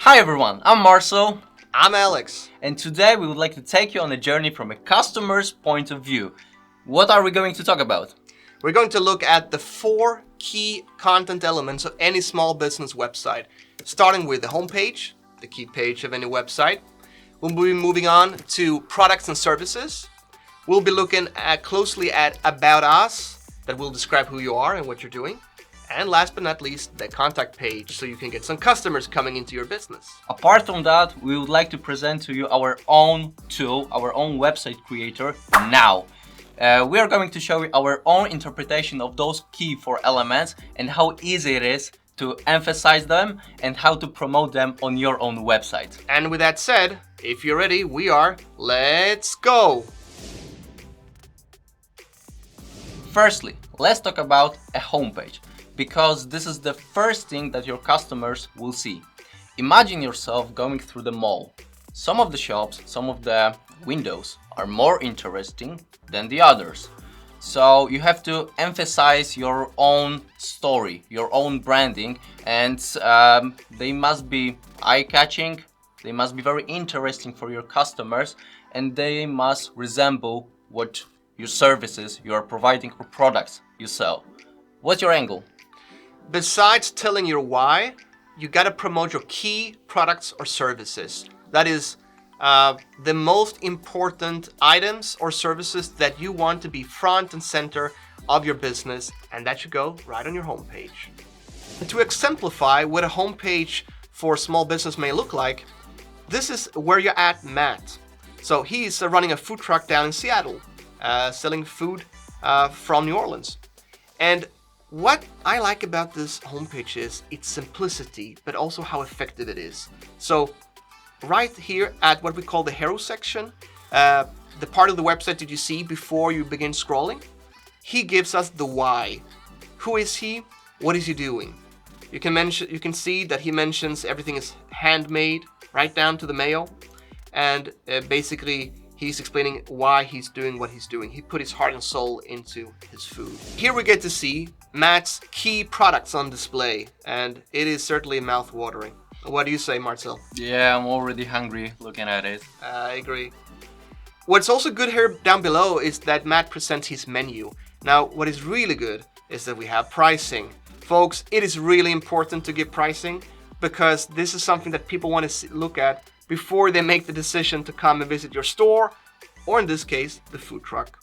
Hi everyone, I'm Marcel, I'm Alex. and today we would like to take you on a journey from a customer's point of view. What are we going to talk about? We're going to look at the 4 key content elements of any small business website, starting with the homepage, the key page of any website. We'll be moving on to products and services. We'll be looking closely at About Us, that will describe who you are and what you're doing. And last but not least, the contact page, so you can get some customers coming into your business. Apart from that, we would like to present to you our own tool, our own website creator, Now. We are going to show you our own interpretation of those key 4 elements and how easy it is to emphasize them and how to promote them on your own website. And with that said, if you're ready, let's go! Firstly, let's talk about a homepage, because this is the first thing that your customers will see. Imagine yourself going through the mall. Some of the shops, some of the windows are more interesting than the others. So you have to emphasize your own story, your own branding, and they must be eye-catching, they must be very interesting for your customers, and they must resemble what your services you are providing or products you sell. What's your angle? Besides telling your why, you gotta promote your key products or services. That is the most important items or services that you want to be front and center of your business, and that should go right on your homepage. And to exemplify what a homepage for a small business may look like, this is where you're at Matt. So he's running a food truck down in Seattle, selling food from New Orleans. And what I like about this homepage is its simplicity, but also how effective it is. So right here at what we call the hero section, the part of the website that you see before you begin scrolling, he gives us the why. Who is he? What is he doing? You can see that he mentions everything is handmade, right down to the mayo, and basically he's explaining why he's doing what he's doing. He put his heart and soul into his food. Here we get to see Matt's key products on display, and it is certainly mouth-watering. What do you say, Marcel? Yeah, I'm already hungry looking at it. I agree. What's also good here down below is that Matt presents his menu. Now, what is really good is that we have pricing. Folks, it is really important to give pricing, because this is something that people want to look at before they make the decision to come and visit your store, or in this case, the food truck.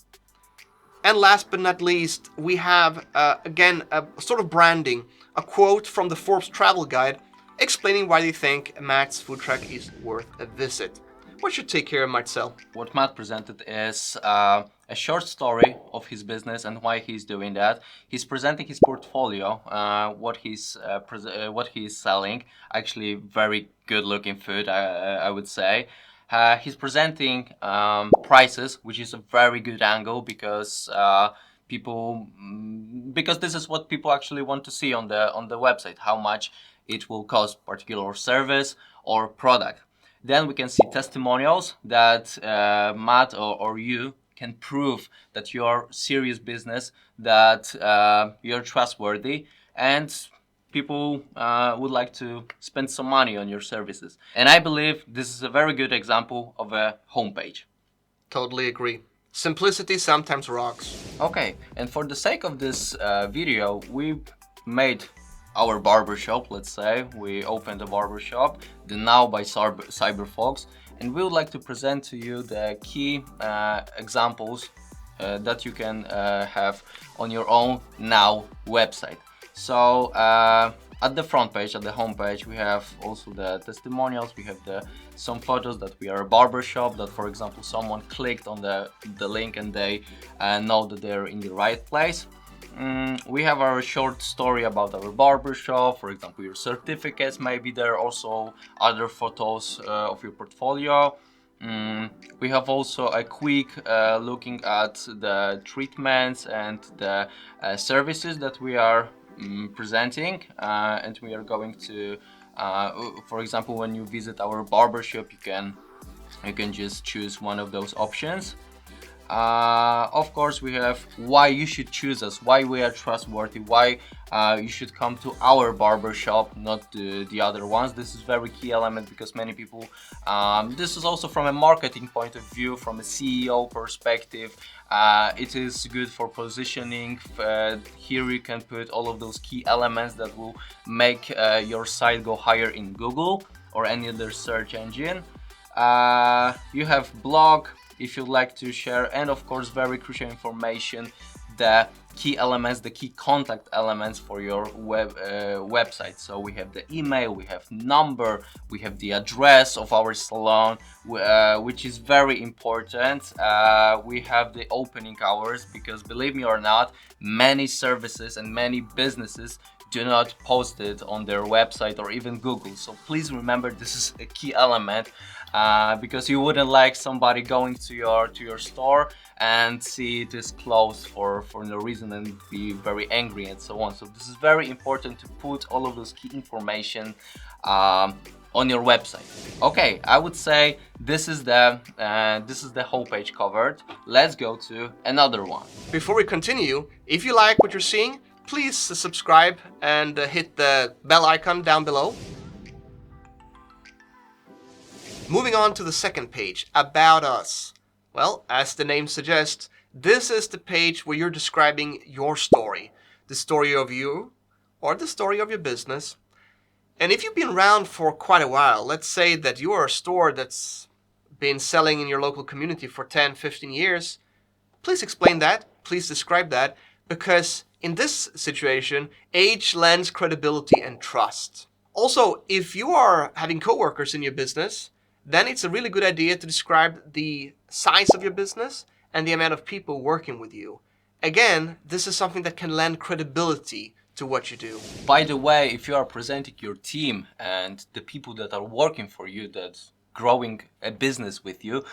And last but not least, we have, again, a sort of branding, a quote from the Forbes travel guide explaining why they think Matt's food truck is worth a visit. What's your take here, Marcel? What Matt presented is a short story of his business and why he's doing that. He's presenting his portfolio, what he's selling. Actually, very good-looking food, I would say. He's presenting prices, which is a very good angle, because because this is what people actually want to see on the website, how much it will cost particular service or product. Then we can see testimonials that Matt or you can prove that you're serious business, that you're trustworthy, and people would like to spend some money on your services. And I believe this is a very good example of a homepage. Totally agree. Simplicity sometimes rocks. Okay, and for the sake of this video, we made our barbershop, let's say. We opened a barbershop, the Now by Cyberfox, and we would like to present to you the key examples that you can have on your own Now website. So at the front page, at the home page, we have also the testimonials. We have some photos that we are a barbershop, that for example someone clicked on the link and they know that they're in the right place. We have our short story about our barbershop, for example your certificates, maybe there are also other photos of your portfolio. We have also a quick looking at the treatments and the services that we are presenting, and we are going to, for example, when you visit our barbershop, you can just choose one of those options. Of course, we have why you should choose us, why we are trustworthy, why you should come to our barber shop, not the other ones. This is very key element because many people, this is also from a marketing point of view, from a CEO perspective. It is good for positioning. Here you can put all of those key elements that will make your site go higher in Google or any other search engine. You have blog if you'd like to share, and of course very crucial information, the key elements, the key contact elements for your website. So we have the email, we have number, we have the address of our salon, which is very important. We have the opening hours, because believe me or not, many services and many businesses do not post it on their website or even Google. So please remember, this is a key element, because you wouldn't like somebody going to your store and see it is closed for no reason and be very angry and so on. So this is very important to put all of those key information on your website. Okay, I would say this is the whole page covered. Let's go to another one. Before we continue, if you like what you're seeing, please subscribe and hit the bell icon down below. Moving on to the second page, About Us. Well, as the name suggests, this is the page where you're describing your story, the story of you or the story of your business. And if you've been around for quite a while, let's say that you are a store that's been selling in your local community for 10, 15 years, please explain that, please describe that, because in this situation, age lends credibility and trust. Also, if you are having coworkers in your business, then it's a really good idea to describe the size of your business and the amount of people working with you. Again, this is something that can lend credibility to what you do. By the way, if you are presenting your team and the people that are working for you, that's growing a business with you,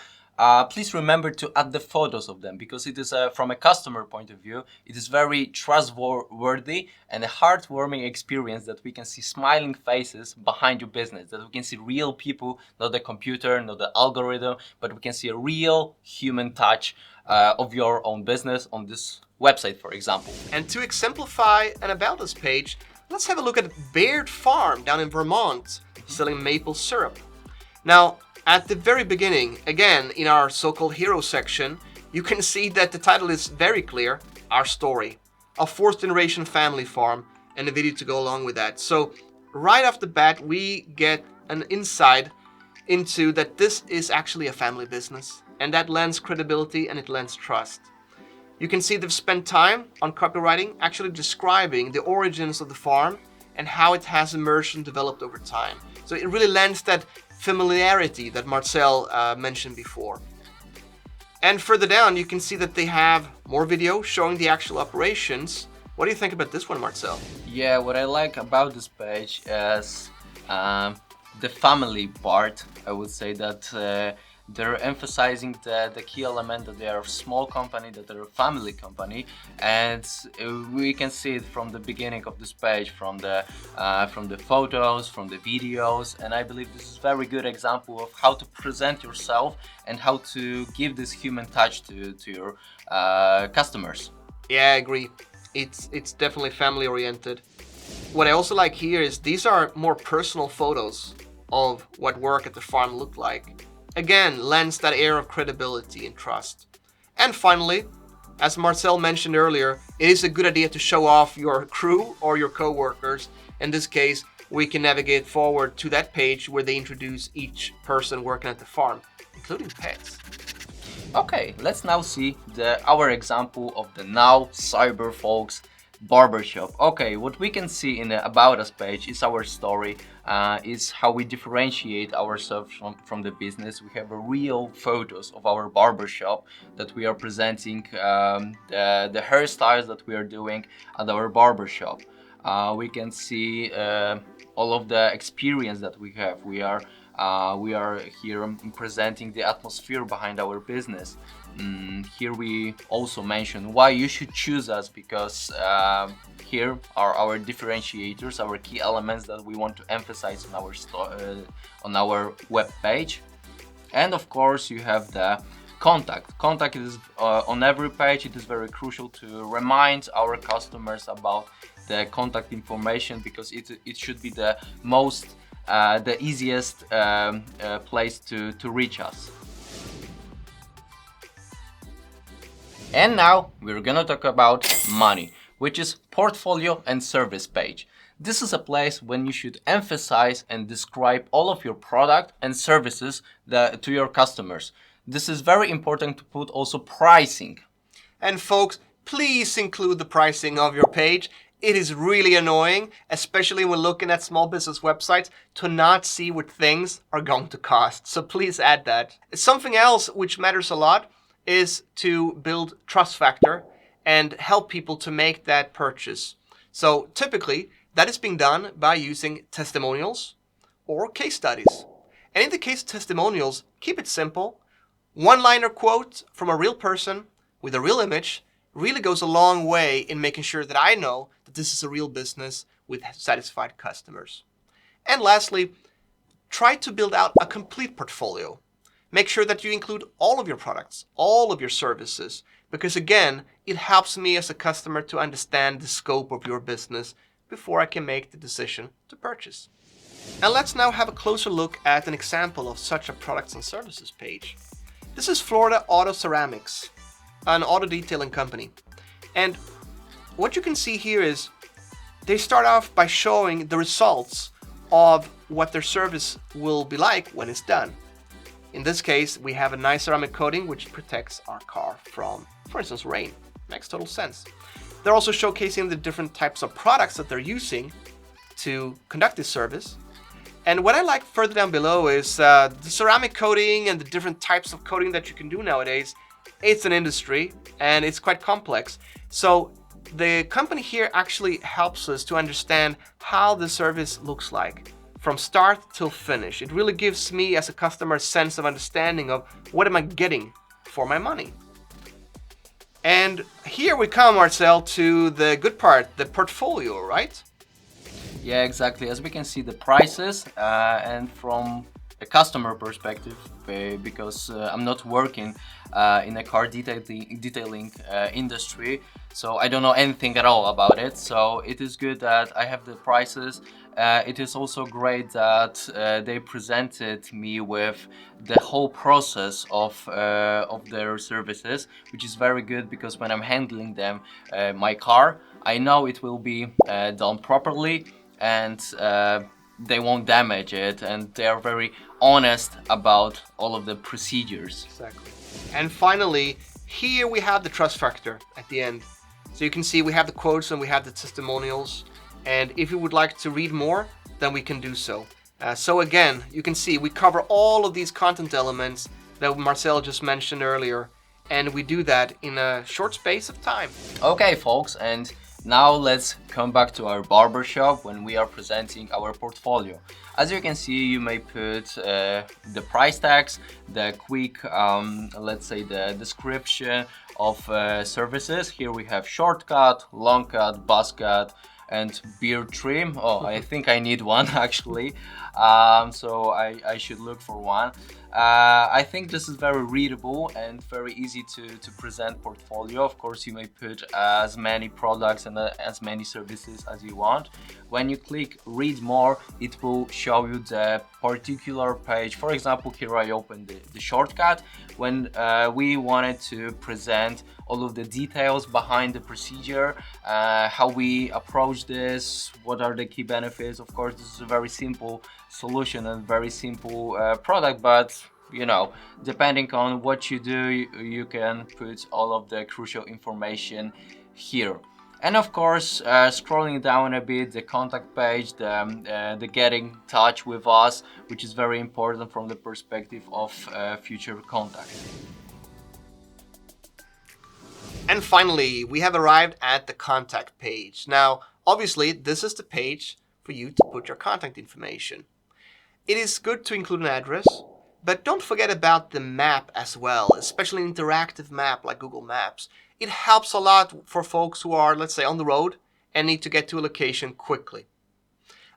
please remember to add the photos of them, because it is from a customer point of view, it is very trustworthy and a heartwarming experience that we can see smiling faces behind your business, that we can see real people, not the computer, not the algorithm, but we can see a real human touch of your own business on this website, for example. And to exemplify an About Us page, let's have a look at Baird Farm down in Vermont, selling maple syrup. Now, at the very beginning, again, in our so-called hero section, you can see that the title is very clear, Our Story, a fourth generation family farm, and a video to go along with that. So right off the bat, we get an insight into that this is actually a family business, and that lends credibility and it lends trust. You can see they've spent time on copywriting, actually describing the origins of the farm and how it has emerged and developed over time. So it really lends that familiarity that Marcel mentioned before. And further down, you can see that they have more video showing the actual operations. What do you think about this one, Marcel? Yeah, what I like about this page is the family part. I would say that they're emphasizing the key element that they are a small company, that they're a family company, and we can see it from the beginning of this page, from the photos, from the videos, and I believe this is a very good example of how to present yourself and how to give this human touch to your customers. Yeah, I agree. It's definitely family oriented. What I also like here is these are more personal photos of what work at the farm looked like. Again, lends that air of credibility and trust. And finally, as Marcel mentioned earlier, it is a good idea to show off your crew or your co-workers. In this case, we can navigate forward to that page where they introduce each person working at the farm, including pets. Okay, let's now see our example of the Now Cyber Folks barbershop. Okay, what we can see in the About Us page is our story, is how we differentiate ourselves from the business. We have a real photos of our barbershop that we are presenting, the hairstyles that we are doing at our barbershop. We can see all of the experience that we have. We are here presenting the atmosphere behind our business. Here we also mention why you should choose us, because here are our differentiators, our key elements that we want to emphasize on our web page. And of course you have the contact. Contact is on every page. It is very crucial to remind our customers about the contact information, because it should be the most the easiest place to reach us. And now we're gonna talk about money, which is portfolio and service page. This is a place when you should emphasize and describe all of your product and services to your customers. This is very important to put also pricing. And folks, please include the pricing of your page. It is really annoying, especially when looking at small business websites, to not see what things are going to cost. So please add that. Something else which matters a lot is to build trust factor and help people to make that purchase. So typically, that is being done by using testimonials or case studies. And in the case of testimonials, keep it simple. One-liner quote from a real person with a real image really goes a long way in making sure that I know that this is a real business with satisfied customers. And lastly, try to build out a complete portfolio. Make sure that you include all of your products, all of your services, because again, it helps me as a customer to understand the scope of your business before I can make the decision to purchase. And let's now have a closer look at an example of such a products and services page. This is Florida Auto Ceramics, an auto detailing company. And what you can see here is they start off by showing the results of what their service will be like when it's done. In this case, we have a nice ceramic coating which protects our car from, for instance, rain. Makes total sense. They're also showcasing the different types of products that they're using to conduct this service. And what I like further down below is the ceramic coating and the different types of coating that you can do nowadays. It's an industry and it's quite complex. So the company here actually helps us to understand how the service looks like from start till finish. It really gives me as a customer a sense of understanding of what am I getting for my money. And here we come, Marcel, to the good part, the portfolio, right? Yeah, exactly. As we can see the prices and from a customer perspective, because I'm not working in a car detailing industry, so I don't know anything at all about it. So it is good that I have the prices. It is also great that they presented me with the whole process of their services, which is very good, because when I'm handling them, my car, I know it will be done properly and they won't damage it, and they are very honest about all of the procedures. Exactly. And finally, here we have the trust factor at the end. So you can see we have the quotes and we have the testimonials. And if you would like to read more, then we can do so. So again, you can see we cover all of these content elements that Marcel just mentioned earlier, and we do that in a short space of time. Okay, folks, and now let's come back to our barbershop when we are presenting our portfolio. As you can see, you may put the price tags, the quick, let's say the description of services. Here we have shortcut, long cut, buzz cut, and beard trim. Oh, I think I need one actually, so I should look for one. I think this is very readable and very easy to present portfolio. Of course, you may put as many products and as many services as you want. When you click read more, it will show you the particular page. For example, here I opened the shortcut when we wanted to present all of the details behind the procedure, how we approach this, what are the key benefits. Of course, this is a very simple solution and very simple product, but you know, depending on what you do, you can put all of the crucial information here. And of course, scrolling down a bit, the contact page, the getting in touch with us, which is very important from the perspective of future contact. And finally, we have arrived at the contact page. Now, obviously, this is the page for you to put your contact information. It is good to include an address, but don't forget about the map as well, especially an interactive map like Google Maps. It helps a lot for folks who are, let's say, on the road and need to get to a location quickly.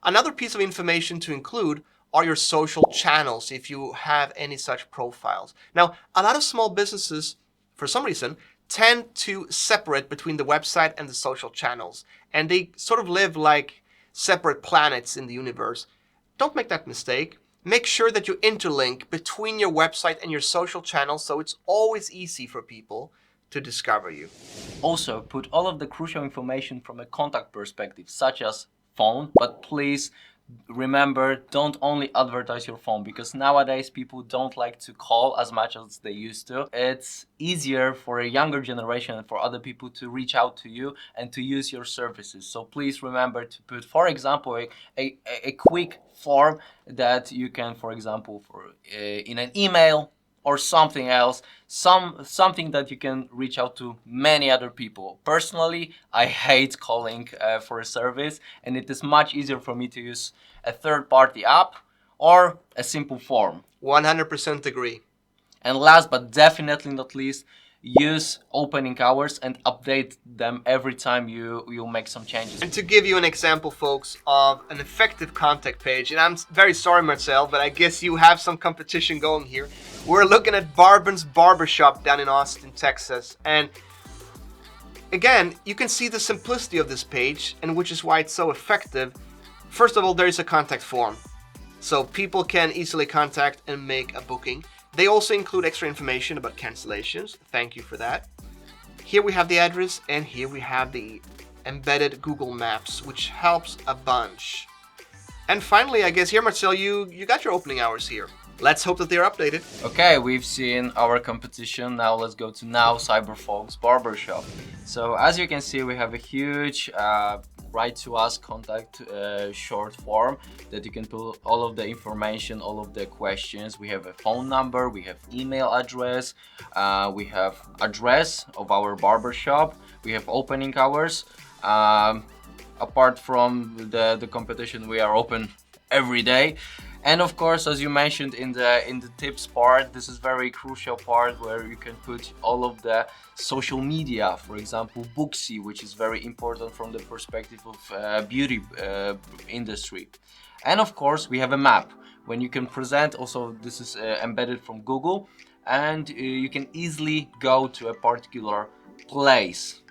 Another piece of information to include are your social channels if you have any such profiles. Now, a lot of small businesses, for some reason, tend to separate between the website and the social channels, and they sort of live like separate planets in the universe. Don't make that mistake. Make sure that you interlink between your website and your social channels so it's always easy for people to discover you. Also, put all of the crucial information from a contact perspective, such as phone, but please remember, don't only advertise your phone, because nowadays people don't like to call as much as they used to. It's easier for a younger generation and for other people to reach out to you and to use your services. So please remember to put, for example, a quick form that you can, for example, in an email or something else, something that you can reach out to many other people. Personally, I hate calling for a service, and it is much easier for me to use a third-party app or a simple form. 100% agree. And last but definitely not least, use opening hours and update them every time you make some changes. And to give you an example, folks, of an effective contact page, and I'm very sorry, Marcel, but I guess you have some competition going here. We're looking at Barbin's Barbershop down in Austin, Texas. And again, you can see the simplicity of this page, and which is why it's so effective. First of all, there is a contact form, so people can easily contact and make a booking. They also include extra information about cancellations. Thank you for that. Here we have the address, and here we have the embedded Google Maps, which helps a bunch. And finally, I guess here, Marcel, you got your opening hours here. Let's hope that they're updated. Okay, we've seen our competition. Now let's go to Now Cyberfolk's Barbershop. So as you can see, we have a huge write to us contact short form that you can put all of the information, all of the questions. We have a phone number, we have email address, we have address of our barbershop, we have opening hours. Apart from the competition, we are open every day. And of course, as you mentioned in the tips part, this is very crucial part where you can put all of the social media, for example, Booksy, which is very important from the perspective of beauty industry. And of course, we have a map when you can present. Also, this is embedded from Google, and you can easily go to a particular place.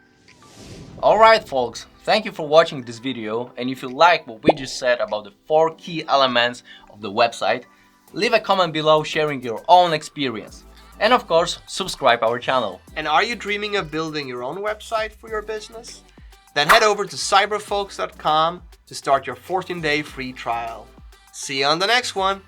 Alright folks, thank you for watching this video, and if you like what we just said about the 4 key elements of the website, leave a comment below sharing your own experience. And of course, subscribe our channel. And are you dreaming of building your own website for your business? Then head over to cyberfolks.com to start your 14-day free trial. See you on the next one!